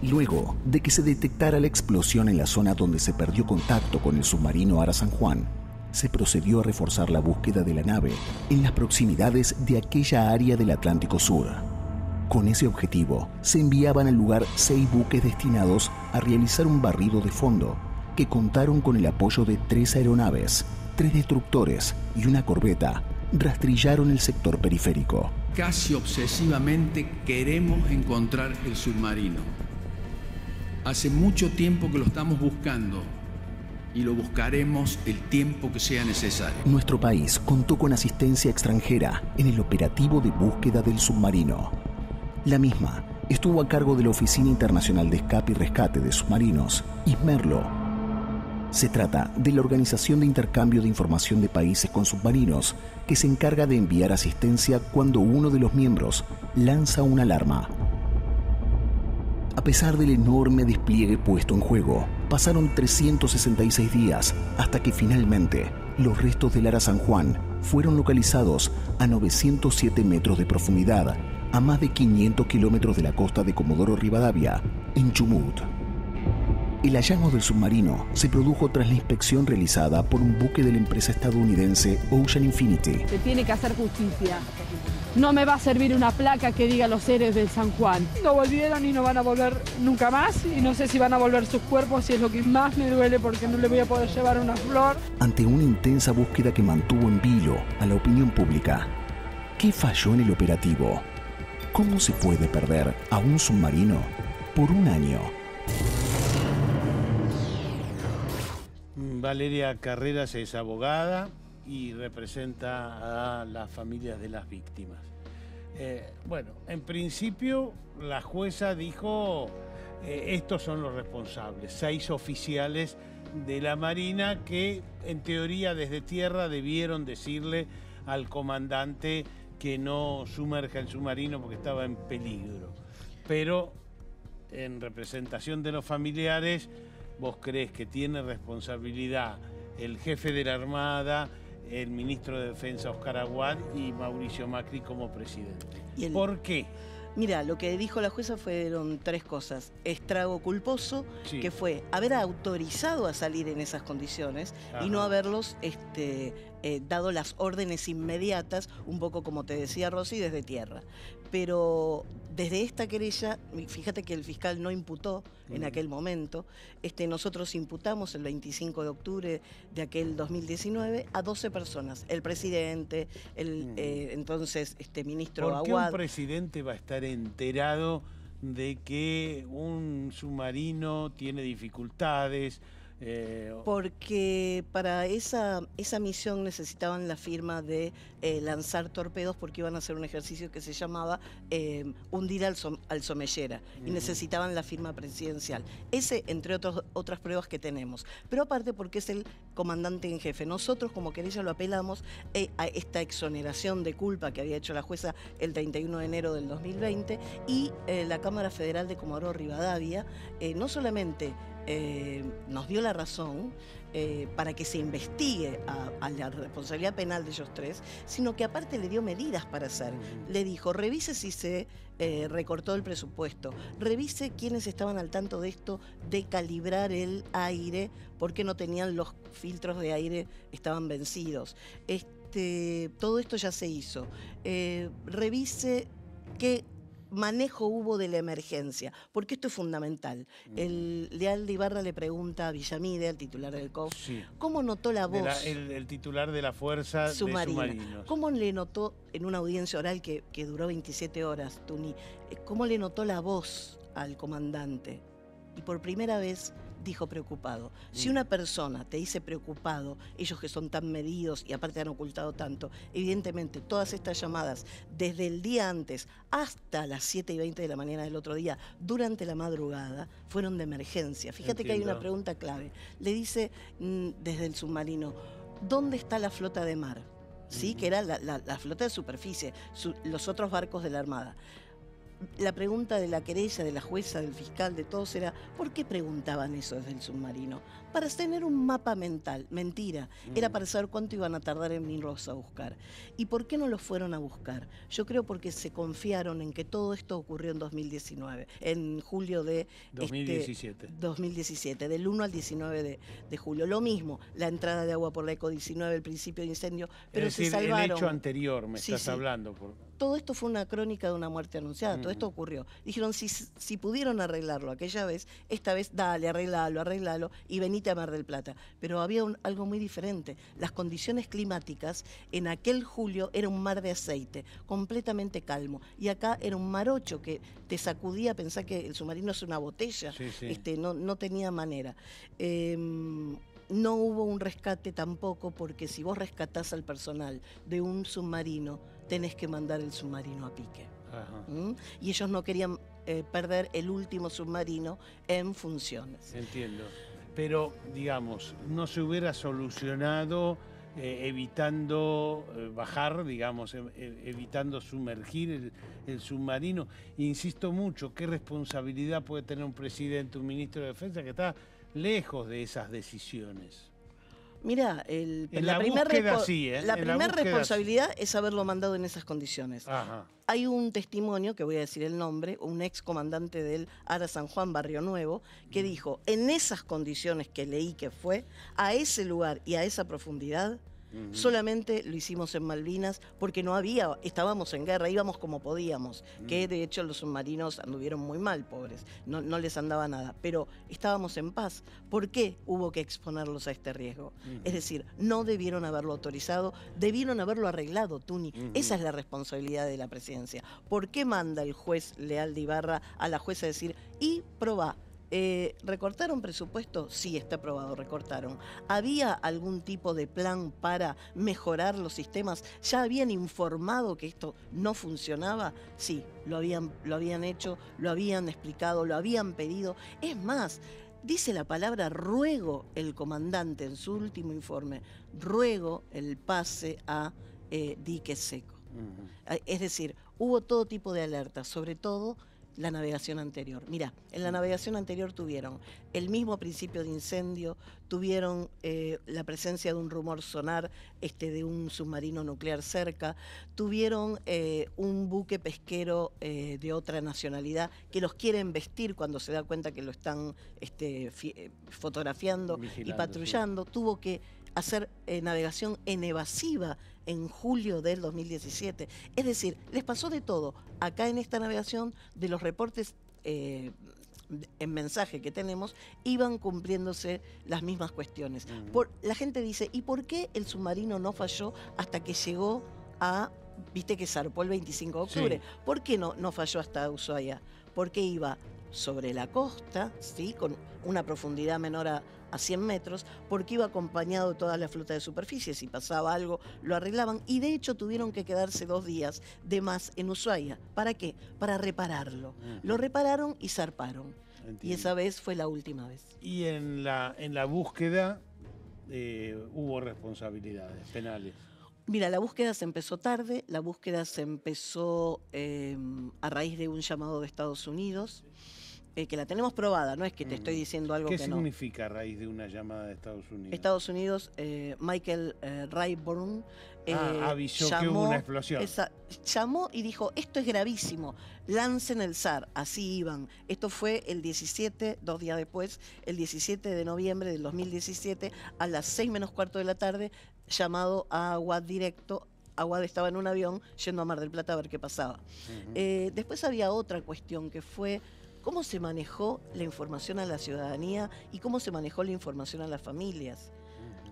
Luego de que se detectara la explosión en la zona donde se perdió contacto con el submarino Ara San Juan, se procedió a reforzar la búsqueda de la nave en las proximidades de aquella área del Atlántico Sur. Con ese objetivo, se enviaban al lugar 6 buques destinados a realizar un barrido de fondo, que contaron con el apoyo de 3 aeronaves, 3 destructores y una corbeta. Rastrillaron el sector periférico. Casi obsesivamente queremos encontrar el submarino. Hace mucho tiempo que lo estamos buscando y lo buscaremos el tiempo que sea necesario. Nuestro país contó con asistencia extranjera en el operativo de búsqueda del submarino. La misma estuvo a cargo de la Oficina Internacional de Escape y Rescate de Submarinos, ISMERLO. Se trata de la Organización de Intercambio de Información de Países con Submarinos, que se encarga de enviar asistencia cuando uno de los miembros lanza una alarma. A pesar del enorme despliegue puesto en juego, pasaron 366 días hasta que finalmente los restos del Ara San Juan fueron localizados a 907 metros de profundidad, a más de 500 kilómetros de la costa de Comodoro Rivadavia, en Chubut. El hallazgo del submarino se produjo tras la inspección realizada por un buque de la empresa estadounidense Ocean Infinity. Se tiene que hacer justicia. No me va a servir una placa que diga los héroes del San Juan. No volvieron y no van a volver nunca más. Y no sé si van a volver sus cuerpos, y es lo que más me duele porque no le voy a poder llevar una flor. Ante una intensa búsqueda que mantuvo en vilo a la opinión pública, ¿qué falló en el operativo? ¿Cómo se puede perder a un submarino por un año? Valeria Carreras es abogada y representa a las familias de las víctimas. Bueno, en principio la jueza dijo, estos son los responsables, 6 oficiales de la Marina que en teoría desde tierra debieron decirle al comandante que no sumerja el submarino porque estaba en peligro. Pero en representación de los familiares, ¿vos crees que tiene responsabilidad el jefe de la Armada, el ministro de Defensa Oscar Aguad y Mauricio Macri como presidente? ¿Por qué? Mira, lo que dijo la jueza fueron 3 cosas. Estrago culposo, sí, que fue haber autorizado a salir en esas condiciones. Ajá. Y no haberlos dado las órdenes inmediatas, un poco como te decía Rosy, desde tierra. Pero desde esta querella, fíjate que el fiscal no imputó en aquel momento, nosotros imputamos el 25 de octubre de aquel 2019 a 12 personas, el presidente, entonces ministro Aguad. ¿Por qué un presidente va a estar enterado de que un submarino tiene dificultades? Porque para esa misión necesitaban la firma de lanzar torpedos, porque iban a hacer un ejercicio que se llamaba hundir al Somellera, y necesitaban la firma presidencial. Ese, entre otras pruebas que tenemos. Pero aparte porque es el comandante en jefe. Nosotros como querella lo apelamos a esta exoneración de culpa que había hecho la jueza el 31 de enero del 2020 y la Cámara Federal de Comodoro Rivadavia no solamente nos dio la razón para que se investigue a la responsabilidad penal de ellos 3, sino que aparte le dio medidas para hacer. Le dijo, revise si se recortó el presupuesto, revise quiénes estaban al tanto de esto, de calibrar el aire, porque no tenían los filtros de aire, estaban vencidos. Todo esto ya se hizo. Revise qué manejo hubo de la emergencia, porque esto es fundamental. El Leal Ibarra le pregunta a Villamide, al titular del COF, sí, ¿cómo notó la voz? El titular de la Fuerza Submarina. de Submarinos. ¿Cómo le notó en una audiencia oral que duró 27 horas, Tuni? ¿Cómo le notó la voz al comandante? Y por primera vez dijo preocupado. Si una persona te dice preocupado, ellos que son tan medidos y aparte han ocultado tanto, evidentemente todas estas llamadas desde el día antes hasta las 7:20 de la mañana del otro día, durante la madrugada, fueron de emergencia. Fíjate que hay una pregunta clave. Le dice desde el submarino, ¿dónde está la flota de mar? ¿Sí? Que era la flota de superficie, los otros barcos de la Armada. la pregunta de la querella, de la jueza, del fiscal, de todos era, ¿por qué preguntaban eso desde el submarino? Para tener un mapa mental. Mentira. Era para saber cuánto iban a tardar en irlos a buscar. ¿Y por qué no los fueron a buscar? Yo creo porque se confiaron en que todo esto ocurrió en 2019, en julio de 2017, del 1 al 19 de julio. Lo mismo, la entrada de agua por la Eco 19, el principio de incendio, pero es decir, se salvaron. El hecho anterior me estás hablando. Todo esto fue una crónica de una muerte anunciada, todo esto ocurrió. Dijeron, si pudieron arreglarlo aquella vez, esta vez dale, arreglalo y venite a Mar del Plata. Pero había algo muy diferente. Las condiciones climáticas en aquel julio era un mar de aceite, completamente calmo. Y acá era un marocho que te sacudía, pensá que el submarino es una botella, no tenía manera. No hubo un rescate tampoco, porque si vos rescatás al personal de un submarino, tenés que mandar el submarino a pique. Y ellos no querían perder el último submarino en funciones. Entiendo. Pero, digamos, no se hubiera solucionado evitando bajar, digamos, evitando sumergir el submarino. Insisto mucho, ¿qué responsabilidad puede tener un presidente, un ministro de Defensa que está lejos de esas decisiones? Mirá, la primera responsabilidad es haberlo mandado en esas condiciones. Hay un testimonio, que voy a decir el nombre, un ex comandante del Ara San Juan, Barrio Nuevo, que dijo, en esas condiciones que leí que fue, a ese lugar y a esa profundidad, solamente lo hicimos en Malvinas porque estábamos en guerra, íbamos como podíamos, que de hecho los submarinos anduvieron muy mal, pobres, no les andaba nada, pero estábamos en paz. ¿Por qué hubo que exponerlos a este riesgo? Es decir, no debieron haberlo autorizado, debieron haberlo arreglado, Tuni. Esa es la responsabilidad de la presidencia. ¿Por qué manda el juez Leal de Ibarra a la jueza a decir, y probá? ¿Recortaron presupuesto? Sí, está aprobado, recortaron. ¿Había algún tipo de plan para mejorar los sistemas? ¿Ya habían informado que esto no funcionaba? Sí, lo habían hecho, lo habían explicado, lo habían pedido. Es más, dice la palabra ruego el comandante en su último informe, ruego el pase a dique seco. Es decir, hubo todo tipo de alertas, sobre todo la navegación anterior. Mirá, en la navegación anterior tuvieron el mismo principio de incendio, tuvieron la presencia de un rumor sonar de un submarino nuclear cerca, tuvieron un buque pesquero de otra nacionalidad que los quiere embestir cuando se da cuenta que lo están fotografiando y patrullando. Tuvo que hacer navegación en evasiva en julio del 2017. Es decir, les pasó de todo. Acá en esta navegación, de los reportes en mensaje que tenemos, iban cumpliéndose las mismas cuestiones. La gente dice, ¿y por qué el submarino no falló hasta que llegó a... Viste que zarpó el 25 de octubre. Sí. ¿Por qué no falló hasta Ushuaia? Porque iba sobre la costa, ¿sí?, con una profundidad menor a 100 metros, porque iba acompañado de toda la flota de superficie. Si pasaba algo, lo arreglaban, y de hecho tuvieron que quedarse 2 días de más en Ushuaia. ¿Para qué? Para repararlo. Lo repararon y zarparon. Entiendo. Y esa vez fue la última vez. Y en la búsqueda hubo responsabilidades penales. Mira, la búsqueda se empezó tarde, la búsqueda se empezó a raíz de un llamado de Estados Unidos, que la tenemos probada, no es que te estoy diciendo algo que no. ¿Qué significa a raíz de una llamada de Estados Unidos? Estados Unidos, Michael Rayburn avisó que hubo una explosión. Llamó y dijo, esto es gravísimo, lancen el SAR, así iban. Esto fue el 17, 2 días después, el 17 de noviembre del 2017, a las 6:45 de la tarde, llamado a Aguad directo. Aguad estaba en un avión yendo a Mar del Plata a ver qué pasaba. Después había otra cuestión que fue cómo se manejó la información a la ciudadanía y cómo se manejó la información a las familias.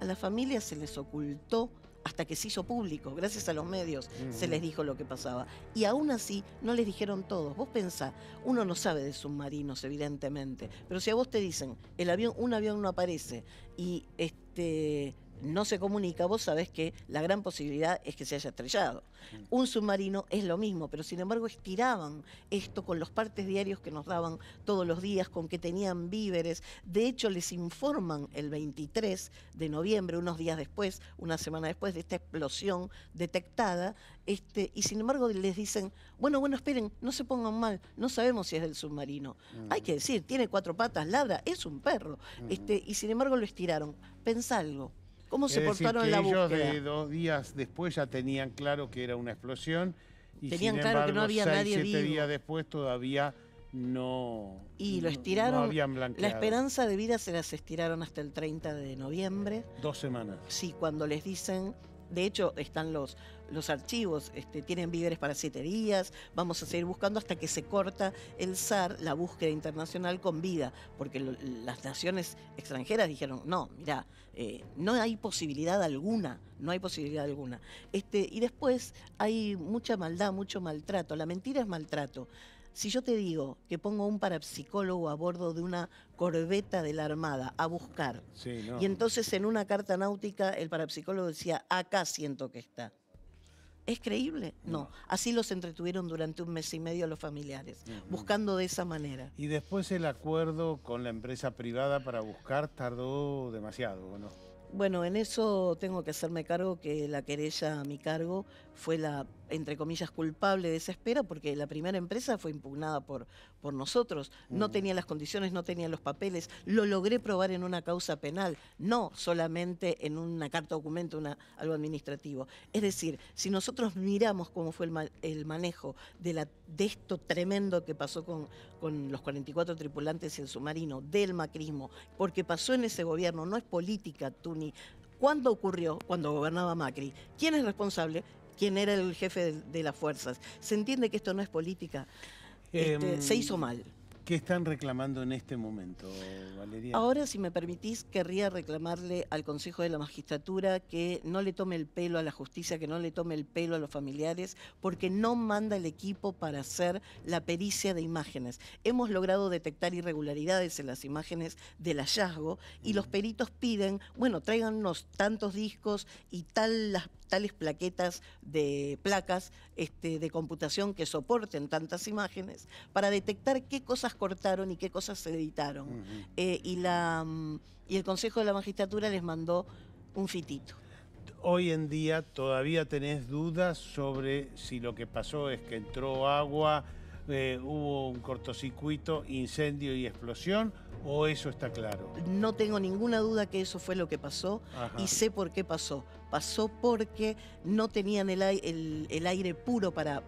A las familias se les ocultó hasta que se hizo público, gracias a los medios se les dijo lo que pasaba. Y aún así no les dijeron todos. Vos pensá, uno no sabe de submarinos, evidentemente, pero si a vos te dicen, un avión no aparece y no se comunica, vos sabés que la gran posibilidad es que se haya estrellado. Un submarino es lo mismo, pero sin embargo estiraban esto con los partes diarios que nos daban todos los días, con que tenían víveres. De hecho, les informan el 23 de noviembre, unos días después, una semana después de esta explosión detectada, y sin embargo les dicen, bueno, esperen, no se pongan mal, no sabemos si es del submarino. Hay que decir, tiene 4 patas, ladra, es un perro. Y sin embargo lo estiraron. Pensá algo. ¿Cómo se portaron en la búsqueda? Ellos de 2 días después ya tenían claro que era una explosión y tenían sin claro embargo, que no había 6, nadie 7 vivo. días después todavía no. Y lo estiraron. No habían blanqueado. La esperanza de vida se las estiraron hasta el 30 de noviembre. 2 semanas. Sí, cuando les dicen. De hecho, están los archivos, tienen víveres para 7 días, vamos a seguir buscando hasta que se corta el SAR, la búsqueda internacional con vida, porque las naciones extranjeras dijeron, no, mirá, no hay posibilidad alguna, no hay posibilidad alguna. Y después hay mucha maldad, mucho maltrato, la mentira es maltrato. Si yo te digo que pongo un parapsicólogo a bordo de una corbeta de la Armada a buscar, Sí, no. y entonces en una carta náutica el parapsicólogo decía, acá siento que está. ¿Es creíble? No. Así los entretuvieron durante 1 mes y medio los familiares, buscando de esa manera. Y después el acuerdo con la empresa privada para buscar tardó demasiado, ¿o no? Bueno, en eso tengo que hacerme cargo que la querella a mi cargo fue la, entre comillas, culpable de esa espera, porque la primera empresa fue impugnada por nosotros. No tenía las condiciones, no tenía los papeles. Lo logré probar en una causa penal, no solamente en una carta documento, algo administrativo. Es decir, si nosotros miramos cómo fue el manejo de esto tremendo que pasó con los 44 tripulantes y el submarino, del macrismo, porque pasó en ese gobierno, no es política, Tuni. ¿Cuándo ocurrió? Cuando gobernaba Macri. ¿Quién es responsable? ¿Quién era el jefe de las fuerzas? ¿Se entiende que esto no es política? Se hizo mal. ¿Qué están reclamando en este momento, Valeria? Ahora, si me permitís, querría reclamarle al Consejo de la Magistratura que no le tome el pelo a la justicia, que no le tome el pelo a los familiares, porque no manda el equipo para hacer la pericia de imágenes. Hemos logrado detectar irregularidades en las imágenes del hallazgo y los peritos piden, bueno, tráiganos tantos discos y tales placas de computación que soporten tantas imágenes para detectar qué cosas cortaron y qué cosas se editaron. Y el Consejo de la Magistratura les mandó un fitito. Hoy en día todavía tenés dudas sobre si lo que pasó es que entró agua, hubo un cortocircuito, incendio y explosión, o eso está claro. No tengo ninguna duda que eso fue lo que pasó. Ajá. Y sé por qué pasó. Pasó porque no tenían el aire puro para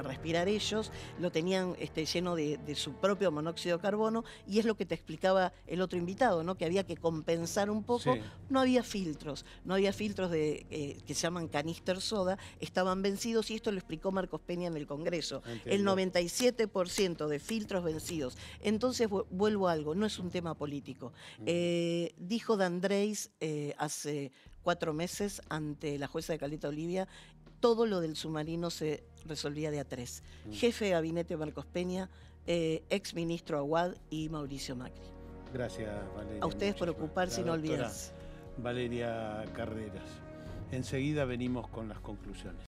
respirar ellos, lo tenían lleno de su propio monóxido de carbono, y es lo que te explicaba el otro invitado, ¿no? Que había que compensar un poco. Sí. No había filtros que se llaman canister soda, estaban vencidos, y esto lo explicó Marcos Peña en el Congreso. Entiendo. El 97% de filtros vencidos. Entonces vuelvo a algo, no es un tema político. Dijo D'Andrés hace 4 meses ante la jueza de Caleta Olivia, todo lo del submarino se resolvía de a 3. Jefe de gabinete Marcos Peña, ex ministro Aguad y Mauricio Macri. Gracias, Valeria. A ustedes por ocuparse y no olvidarse. Valeria Carreras. Enseguida venimos con las conclusiones.